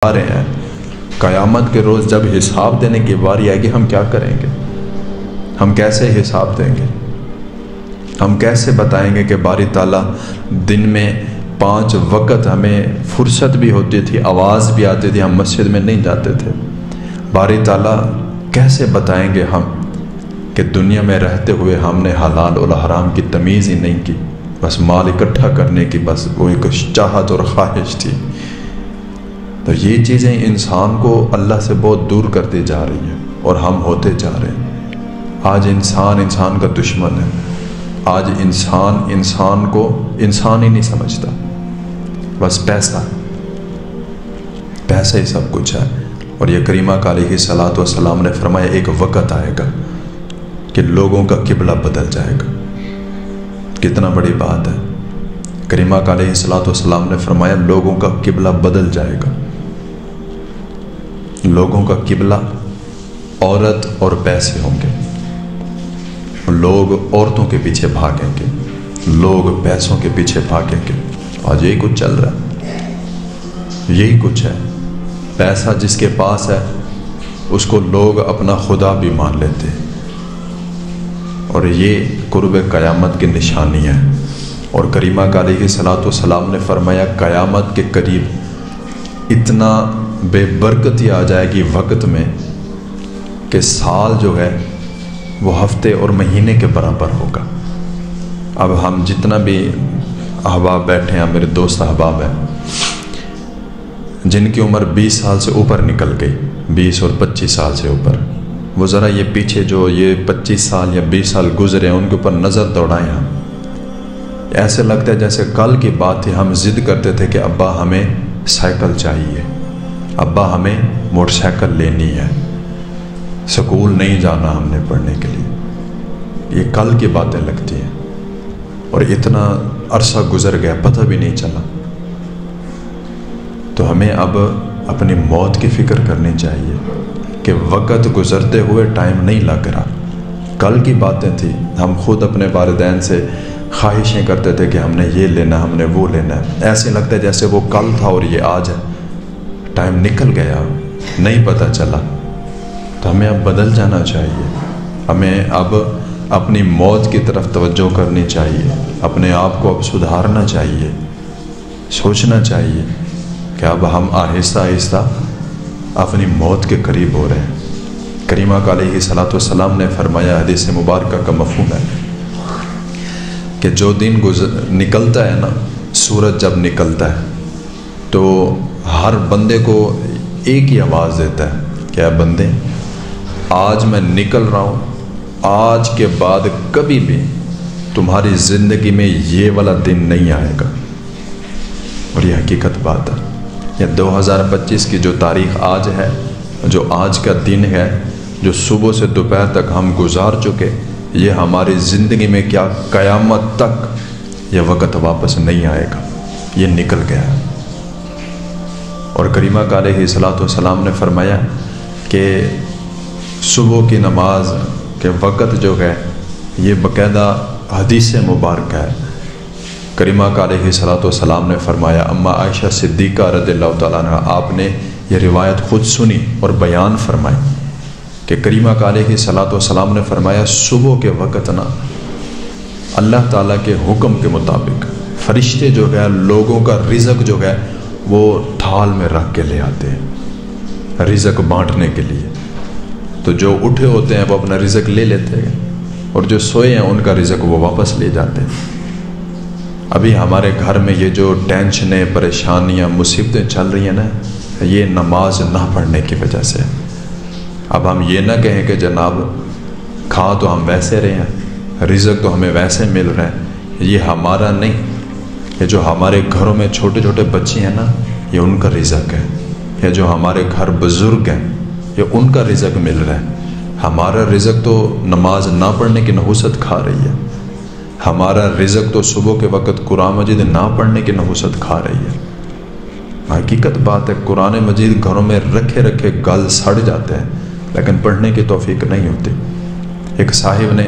آ رہے ہیں، قیامت کے روز جب حساب دینے کی باری آئے گی ہم کیا کریں گے؟ ہم کیسے حساب دیں گے؟ ہم کیسے بتائیں گے کہ باری تعالیٰ دن میں 5 وقت ہمیں فرصت بھی ہوتی تھی، آواز بھی آتی تھی، ہم مسجد میں نہیں جاتے تھے؟ باری تعالیٰ کیسے بتائیں گے ہم کہ دنیا میں رہتے ہوئے ہم نے حلال اور حرام کی تمیز ہی نہیں کی، بس مال اکٹھا کرنے کی بس وہ ایک چاہت اور خواہش تھی؟ تو یہ چیزیں انسان کو اللہ سے بہت دور کرتی جا رہی ہیں اور ہم ہوتے جا رہے ہیں۔ آج انسان کا دشمن ہے، آج انسان کو انسان ہی نہیں سمجھتا، بس پیسہ ہی سب کچھ ہے۔ اور یہ کریمہ کا علیہ الصلوۃ والسلام نے فرمایا ایک وقت آئے گا کہ لوگوں کا قبلہ بدل جائے گا۔ کتنا بڑی بات ہے! کریمہ کا علیہ الصلوۃ والسلام نے فرمایا لوگوں کا قبلہ بدل جائے گا۔ لوگوں کا قبلہ عورت اور پیسے ہوں گے، لوگ عورتوں کے پیچھے بھاگیں گے، لوگ پیسوں کے پیچھے بھاگیں گے۔ آج یہی کچھ چل رہا ہے، یہی کچھ ہے۔ پیسہ جس کے پاس ہے اس کو لوگ اپنا خدا بھی مان لیتے ہیں، اور یہ قرب قیامت کی نشانی ہے۔ اور کریمہ کا علیہ الصلوۃ والسلام نے فرمایا قیامت کے قریب اتنا بے برکتی آ جائے گی وقت میں کہ سال جو ہے وہ ہفتے اور مہینے کے برابر ہوگا۔ اب ہم جتنا بھی احباب بیٹھے ہیں، میرے دوست احباب ہیں جن کی عمر 20 سال سے اوپر نکل گئی، 20 اور 25 سال سے اوپر، وہ ذرا یہ پیچھے جو یہ 25 سال یا 20 سال گزرے ہیں ان کے اوپر نظر دوڑائیں۔ ہم ایسے لگتا ہے جیسے کل کی بات تھی، ہم ضد کرتے تھے کہ ابا ہمیں سائیکل چاہیے، ابا ہمیں موٹر سائیکل لینی ہے، سکول نہیں جانا ہم نے پڑھنے کے لیے۔ یہ کل کی باتیں لگتی ہیں، اور اتنا عرصہ گزر گیا پتہ بھی نہیں چلا۔ تو ہمیں اب اپنی موت کی فکر کرنی چاہیے کہ وقت گزرتے ہوئے ٹائم نہیں لگ رہا۔ کل کی باتیں تھی، ہم خود اپنے والدین سے خواہشیں کرتے تھے کہ ہم نے یہ لینا، ہم نے وہ لینا ہے، ایسے لگتا ہے جیسے وہ کل تھا اور یہ آج ہے۔ ٹائم نکل گیا، نہیں پتہ چلا۔ تو ہمیں اب بدل جانا چاہیے، ہمیں اب اپنی موت کی طرف توجہ کرنی چاہیے، اپنے آپ کو اب سدھارنا چاہیے، سوچنا چاہیے کہ اب ہم آہستہ آہستہ اپنی موت کے قریب ہو رہے ہیں۔ کریمہ کا علیہ الصلوۃ والسلام نے فرمایا، حدیث مبارکہ کا مفہوم ہے کہ جو دن نکلتا ہے نا، سورج جب نکلتا ہے تو ہر بندے کو ایک ہی آواز دیتا ہے کہ اے بندے، آج میں نکل رہا ہوں، آج کے بعد کبھی بھی تمہاری زندگی میں یہ والا دن نہیں آئے گا۔ اور یہ حقیقت بات ہے۔ یہ 2025 کی جو تاریخ آج ہے، جو آج کا دن ہے، جو صبح سے دوپہر تک ہم گزار چکے، یہ ہماری زندگی میں کیا قیامت تک یہ وقت واپس نہیں آئے گا، یہ نکل گیا ہے۔ اور کریمہ کا علیہ الصلوۃ والسلام نے فرمایا کہ صبح کی نماز کے وقت جو ہے یہ باقاعدہ حدیث مبارکہ ہے۔ کریمہ کا علیہ الصلوۃ والسلام نے فرمایا، اما عائشہ صدیقہ رضی اللہ تعالیٰ عنہ، آپ نے یہ روایت خود سنی اور بیان فرمائی کہ کریمہ کا علیہ الصلوۃ والسلام نے فرمایا صبح کے وقت نا اللہ تعالیٰ کے حکم کے مطابق فرشتے جو ہے لوگوں کا رزق جو ہے وہ تھال میں رکھ کے لے آتے ہیں رزق بانٹنے کے لیے۔ تو جو اٹھے ہوتے ہیں وہ اپنا رزق لے لیتے ہیں، اور جو سوئے ہیں ان کا رزق وہ واپس لے جاتے ہیں۔ ابھی ہمارے گھر میں یہ جو ٹینشنیں، پریشانیاں، مصیبتیں چل رہی ہیں نا، یہ نماز نہ پڑھنے کی وجہ سے۔ اب ہم یہ نہ کہیں کہ جناب کھا تو ہم ویسے رہے ہیں، رزق تو ہمیں ویسے مل رہا ہے، یہ ہمارا نہیں۔ یہ جو ہمارے گھروں میں چھوٹے چھوٹے بچے ہیں نا، یہ ان کا رزق ہے۔ یہ جو ہمارے گھر بزرگ ہیں، یہ ان کا رزق مل رہا ہے۔ ہمارا رزق تو نماز نہ پڑھنے کی نحوست کھا رہی ہے، ہمارا رزق تو صبح کے وقت قرآن مجید نہ پڑھنے کی نحوست کھا رہی ہے۔ حقیقت بات ہے، قرآن مجید گھروں میں رکھے رکھے گل سڑ جاتے ہیں، لیکن پڑھنے کی توفیق نہیں ہوتی۔ ایک صاحب نے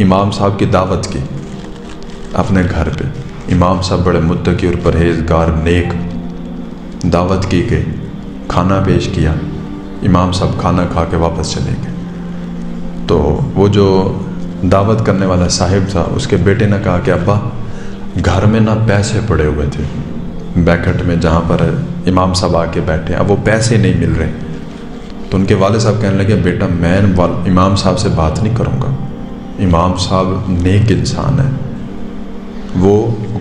امام صاحب کی دعوت کی اپنے گھر پہ، امام صاحب بڑے متقی اور پرہیزگار نیک، دعوت کی گئی، کھانا پیش کیا، امام صاحب کھانا کھا کے واپس چلے گئے۔ تو وہ جو دعوت کرنے والا صاحب تھا، اس کے بیٹے نے کہا کہ ابا گھر میں نہ پیسے پڑے ہوئے تھے بیکٹ میں جہاں پر امام صاحب آ کے بیٹھے، اب وہ پیسے نہیں مل رہے۔ تو ان کے والد صاحب کہنے لگے بیٹا میں امام صاحب سے بات نہیں کروں گا، امام صاحب نیک انسان ہے، وہ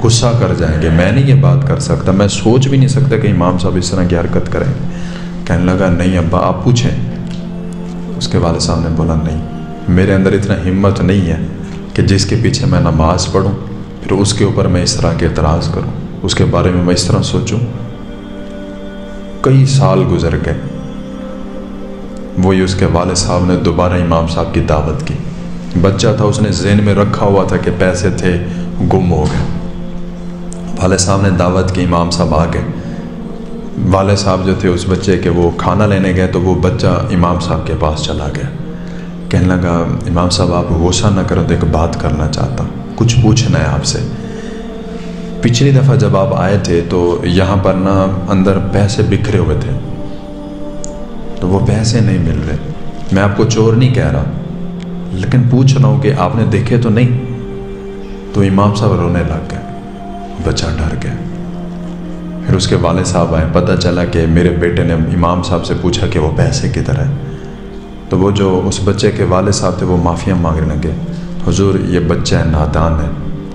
غصہ کر جائیں گے، میں نہیں یہ بات کر سکتا، میں سوچ بھی نہیں سکتا کہ امام صاحب اس طرح کی حرکت کریں۔ کہنے لگا نہیں ابا آپ پوچھیں۔ اس کے والد صاحب نے بولا نہیں، میرے اندر اتنا ہمت نہیں ہے کہ جس کے پیچھے میں نماز پڑھوں پھر اس کے اوپر میں اس طرح کے اعتراض کروں، اس کے بارے میں اس طرح سوچوں۔ کئی سال گزر گئے، وہی اس کے والد صاحب نے دوبارہ امام صاحب کی دعوت کی۔ بچہ تھا، اس نے ذہن میں رکھا ہوا تھا کہ پیسے تھے گم ہو گئے۔ والد صاحب نے دعوت کی، امام صاحب آ گئے۔ والد صاحب جو تھے اس بچے کے وہ کھانا لینے گئے تو وہ بچہ امام صاحب کے پاس چلا گیا۔ کہنے لگا امام صاحب آپ غصہ نہ کرو، ایک بات کرنا چاہتا ہوں، کچھ پوچھنا ہے آپ سے۔ پچھلی دفعہ جب آپ آئے تھے تو یہاں پر نا اندر پیسے بکھرے ہوئے تھے، تو وہ پیسے نہیں مل رہے۔ میں آپ کو چور نہیں کہہ رہا، لیکن پوچھ رہا ہوں کہ آپ نے دیکھے تو نہیں؟ تو امام صاحب رونے لگ گئے، بچہ ڈر گیا۔ پھر اس کے والد صاحب آئے، پتہ چلا کہ میرے بیٹے نے امام صاحب سے پوچھا کہ وہ پیسے کدھر ہیں۔ تو وہ جو اس بچے کے والد صاحب تھے وہ معافیاں مانگنے لگے، حضور یہ بچہ ہے، نادان ہے،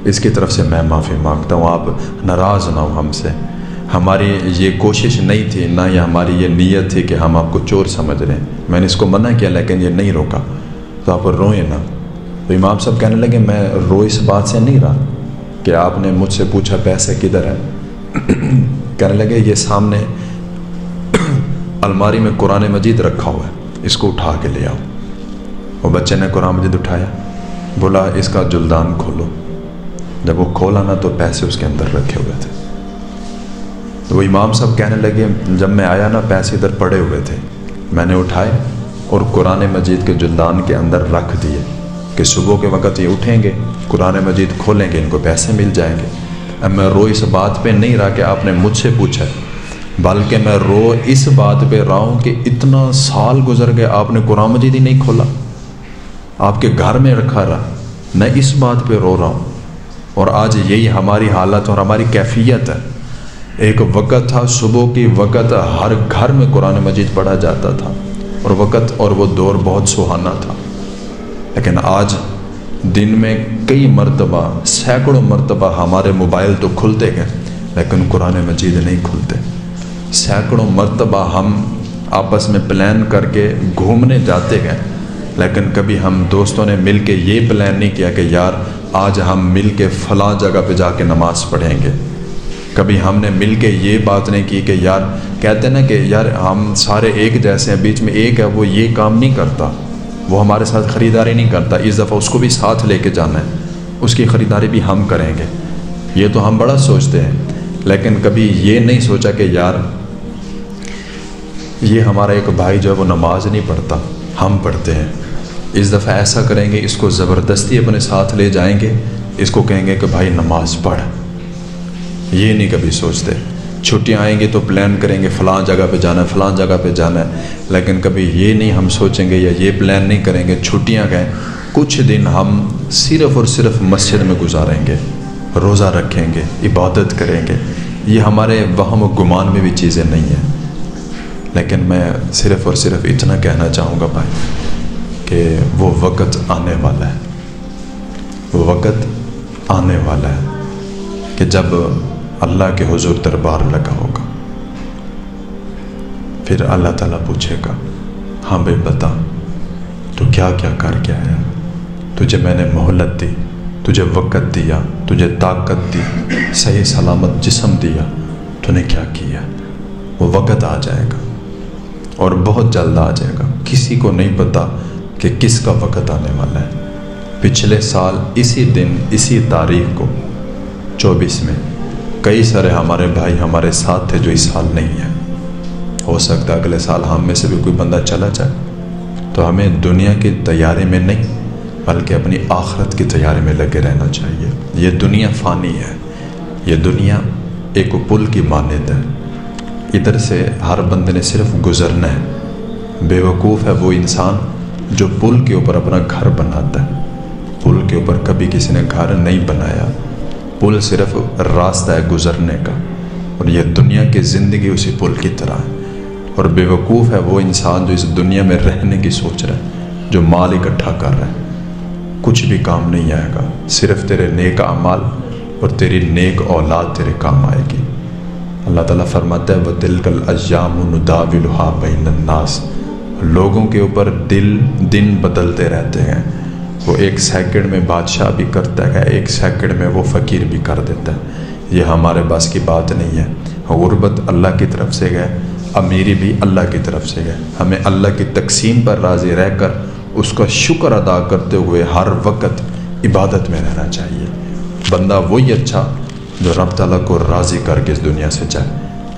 اس کی طرف سے میں معافی مانگتا ہوں، آپ ناراض نہ ہو ہم سے، ہماری یہ کوشش نہیں تھی، نہ یہ ہماری یہ نیت تھی کہ ہم آپ کو چور سمجھ رہے ہیں، میں نے اس کو منع کیا لیکن یہ نہیں روکا، تو آپ روئیں نہ۔ تو امام صاحب کہنے لگے میں رو اس بات سے نہیں رہا کہ آپ نے مجھ سے پوچھا پیسے کدھر ہے۔ کہنے لگے یہ سامنے الماری میں قرآن مجید رکھا ہوا ہے، اس کو اٹھا کے لے آؤ۔ وہ بچے نے قرآن مجید اٹھایا، بولا اس کا جلدان کھولو۔ جب وہ کھولا نا تو پیسے اس کے اندر رکھے ہوئے تھے۔ تو وہ امام صاحب کہنے لگے جب میں آیا نا پیسے ادھر پڑے ہوئے تھے، میں نے اٹھائے اور قرآن مجید کے جلدان کے اندر رکھ دیے کہ صبح کے وقت یہ اٹھیں گے، قرآن مجید کھولیں گے، ان کو پیسے مل جائیں گے۔ اب میں رو اس بات پہ نہیں رہا کہ آپ نے مجھ سے پوچھا، بلکہ میں رو اس بات پہ رہا ہوں کہ اتنا سال گزر گئے آپ نے قرآن مجید ہی نہیں کھولا، آپ کے گھر میں رکھا رہا، میں اس بات پہ رو رہا ہوں۔ اور آج یہی ہماری حالت اور ہماری کیفیت ہے۔ ایک وقت تھا صبح کی وقت ہر گھر میں قرآن مجید پڑھا جاتا تھا، اور وقت اور وہ دور بہت سہانا تھا، لیکن آج دن میں کئی مرتبہ سینکڑوں مرتبہ ہمارے موبائل تو کھلتے گئے لیکن قرآن مجید نہیں کھلتے۔ سینکڑوں مرتبہ ہم آپس میں پلان کر کے گھومنے جاتے گئے، لیکن کبھی ہم دوستوں نے مل کے یہ پلان نہیں کیا کہ یار آج ہم مل کے فلاں جگہ پہ جا کے نماز پڑھیں گے۔ کبھی ہم نے مل کے یہ بات نہیں کی کہ یار کہتے ہیں نا کہ یار ہم سارے ایک جیسے ہیں، بیچ میں ایک ہے وہ یہ کام نہیں کرتا، وہ ہمارے ساتھ خریداری نہیں کرتا، اس دفعہ اس کو بھی ساتھ لے کے جانا ہے، اس کی خریداری بھی ہم کریں گے۔ یہ تو ہم بڑا سوچتے ہیں، لیکن کبھی یہ نہیں سوچا کہ یار یہ ہمارا ایک بھائی جو ہے وہ نماز نہیں پڑھتا، ہم پڑھتے ہیں، اس دفعہ ایسا کریں گے، اس کو زبردستی اپنے ساتھ لے جائیں گے، اس کو کہیں گے کہ بھائی نماز پڑھ۔ یہ نہیں کبھی سوچتے۔ چھٹیاں آئیں گی تو پلان کریں گے فلاں جگہ پہ جانا ہے، فلاں جگہ پہ جانا ہے، لیکن کبھی یہ نہیں ہم سوچیں گے یا یہ پلان نہیں کریں گے چھٹیاں گئیں کچھ دن ہم صرف اور صرف مسجد میں گزاریں گے، روزہ رکھیں گے، عبادت کریں گے۔ یہ ہمارے وہم و گمان میں بھی چیزیں نہیں ہیں، لیکن میں صرف اور صرف اتنا کہنا چاہوں گا بھائی کہ وہ وقت آنے والا ہے، وہ وقت آنے والا ہے کہ جب اللہ کے حضور دربار لگا ہوگا، پھر اللہ تعالیٰ پوچھے گا ہاں بھائی بتا تو کیا کیا کر کے آیا، تجھے میں نے مہلت دی، تجھے وقت دیا، تجھے طاقت دی، صحیح سلامت جسم دیا، تو نے کیا کیا۔ وہ وقت آ جائے گا اور بہت جلد آ جائے گا، کسی کو نہیں پتا کہ کس کا وقت آنے والا ہے۔ پچھلے سال اسی دن اسی تاریخ کو 24 میں کئی سارے ہمارے بھائی ہمارے ساتھ تھے جو اس سال نہیں ہیں، ہو سکتا ہے اگلے سال ہم میں سے بھی کوئی بندہ چلا جائے۔ تو ہمیں دنیا کی تیاری میں نہیں بلکہ اپنی آخرت کی تیاری میں لگے رہنا چاہیے۔ یہ دنیا فانی ہے، یہ دنیا ایک پل کی مانند ہے، ادھر سے ہر بندے نے صرف گزرنا ہے۔ بیوقوف ہے وہ انسان جو پل کے اوپر اپنا گھر بناتا ہے۔ پل کے اوپر کبھی کسی نے گھر نہیں بنایا، پل صرف راستہ ہے گزرنے کا، اور یہ دنیا کی زندگی اسی پل کی طرح ہے۔ اور بیوقوف ہے وہ انسان جو اس دنیا میں رہنے کی سوچ رہا ہے، جو مال اکٹھا کر رہا ہے۔ کچھ بھی کام نہیں آئے گا، صرف تیرے نیک اعمال اور تیری نیک اولاد تیرے کام آئے گی۔ اللہ تعالیٰ فرماتا ہے وَتِلْكَ الْأَيَّامُ نُدَاوِلُهَا بَيْنَ النَّاسِ، لوگوں کے اوپر دن بدلتے رہتے ہیں۔ وہ ایک سیکنڈ میں بادشاہ بھی کرتا ہے، ایک سیکنڈ میں وہ فقیر بھی کر دیتا ہے۔ یہ ہمارے بس کی بات نہیں ہے۔ غربت اللہ کی طرف سے گئے، امیری بھی اللہ کی طرف سے گئے۔ ہمیں اللہ کی تقسیم پر راضی رہ کر اس کا شکر ادا کرتے ہوئے ہر وقت عبادت میں رہنا چاہیے۔ بندہ وہی اچھا جو رب تعالیٰ کو راضی کر کے اس دنیا سے جائے۔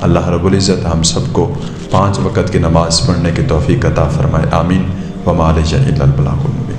اللہ رب العزت ہم سب کو 5 وقت کی نماز پڑھنے کی توفیق عطا فرمائے، آمین۔ وما علینا الا البلاغ المبین۔